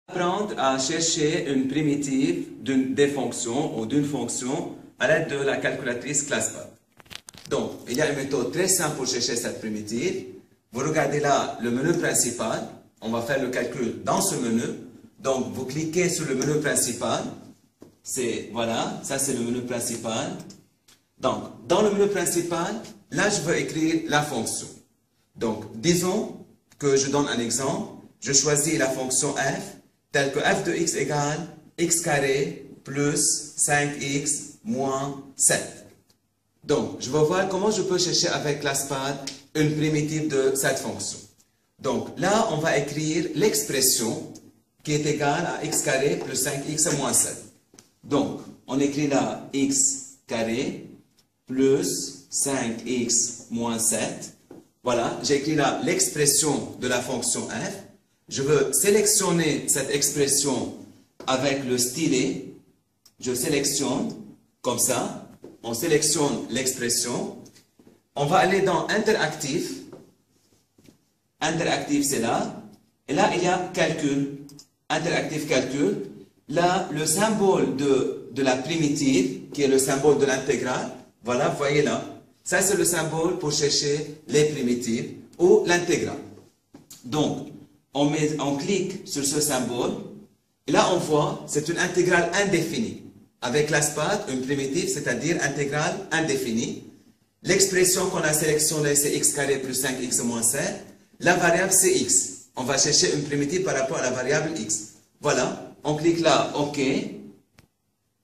Apprendre à chercher une primitive des fonctions ou d'une fonction à l'aide de la calculatrice ClassPad. Donc, il y a une méthode très simple pour chercher cette primitive. Vous regardez là le menu principal. On va faire le calcul dans ce menu. Donc, vous cliquez sur le menu principal. Voilà, ça c'est le menu principal. Donc, dans le menu principal, là je veux écrire la fonction. Donc, disons que je donne un exemple. Je choisis la fonction f, telle que f de x égale x carré plus 5x moins 7. Donc, je vais voir comment je peux chercher avec ClassPad une primitive de cette fonction. Donc, là, on va écrire l'expression qui est égale à x carré plus 5x moins 7. Donc, on écrit là x carré plus 5x moins 7. Voilà, j'ai écrit là l'expression de la fonction f. Je veux sélectionner cette expression avec le stylet. Je sélectionne comme ça. On sélectionne l'expression. On va aller dans Interactif. Interactif, c'est là. Et là, il y a Calcul. Interactif Calcul. Là, le symbole de la primitive, qui est le symbole de l'intégrale. Voilà, vous voyez là. Ça, c'est le symbole pour chercher les primitives ou l'intégrale. Donc, on clique sur ce symbole. Et là, on voit, c'est une intégrale indéfinie. Avec ClassPad, une primitive, c'est-à-dire intégrale indéfinie. L'expression qu'on a sélectionnée, c'est x carré plus 5x moins 7. La variable, c'est x. On va chercher une primitive par rapport à la variable x. Voilà, on clique là, OK.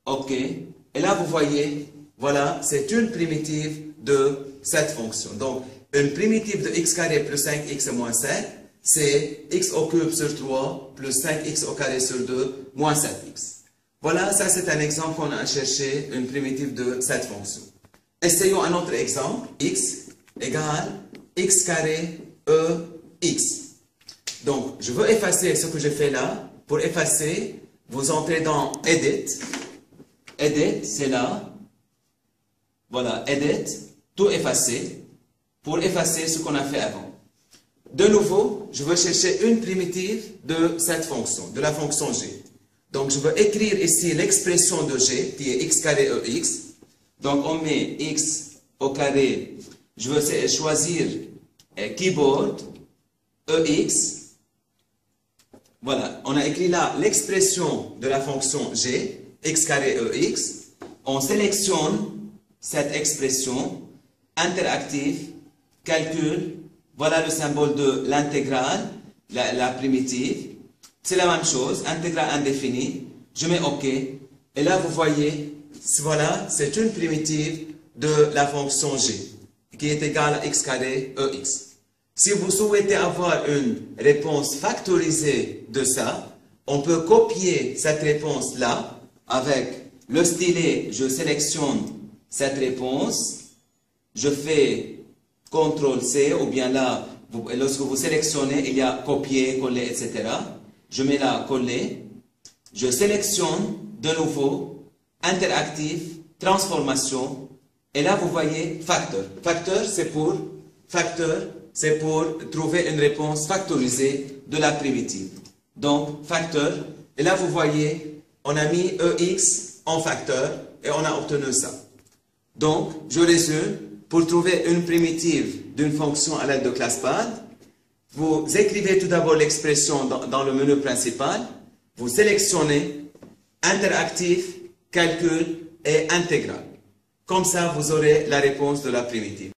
OK. Et là, vous voyez, voilà, c'est une primitive de cette fonction. Donc, une primitive de x carré plus 5x moins 7, c'est x au cube sur 3 plus 5x au carré sur 2 moins 7x. Voilà, ça c'est un exemple qu'on a cherché une primitive de cette fonction. Essayons un autre exemple. X égale x carré x. Donc, je veux effacer ce que j'ai fait là. Pour effacer, vous entrez dans Edit. Edit, c'est là. Voilà, Edit, tout effacer. Pour effacer ce qu'on a fait avant. De nouveau, je veux chercher une primitive de cette fonction, de la fonction g. Donc, je veux écrire ici l'expression de g, qui est x carré ex. Donc, on met x au carré. Je veux choisir keyboard ex. Voilà, on a écrit là l'expression de la fonction g, x carré ex. On sélectionne cette expression, interactif, calcul. Voilà le symbole de l'intégrale, la primitive. C'est la même chose, intégrale indéfinie. Je mets OK. Et là, vous voyez, voilà, c'est une primitive de la fonction g, qui est égale à x carré ex. Si vous souhaitez avoir une réponse factorisée de ça, on peut copier cette réponse-là avec le stylet. Je sélectionne cette réponse. Je fais CTRL-C, ou bien là, lorsque vous sélectionnez, il y a copier, coller, etc. Je mets là coller. Je sélectionne de nouveau, interactif, transformation. Et là, vous voyez facteur. Facteur, c'est pour trouver une réponse factorisée de la primitive. Donc, facteur. Et là, vous voyez, on a mis ex en facteur et on a obtenu ça. Donc, je résume. Pour trouver une primitive d'une fonction à l'aide de ClassPad, vous écrivez tout d'abord l'expression dans le menu principal, vous sélectionnez interactif, calcul et intégral. Comme ça, vous aurez la réponse de la primitive.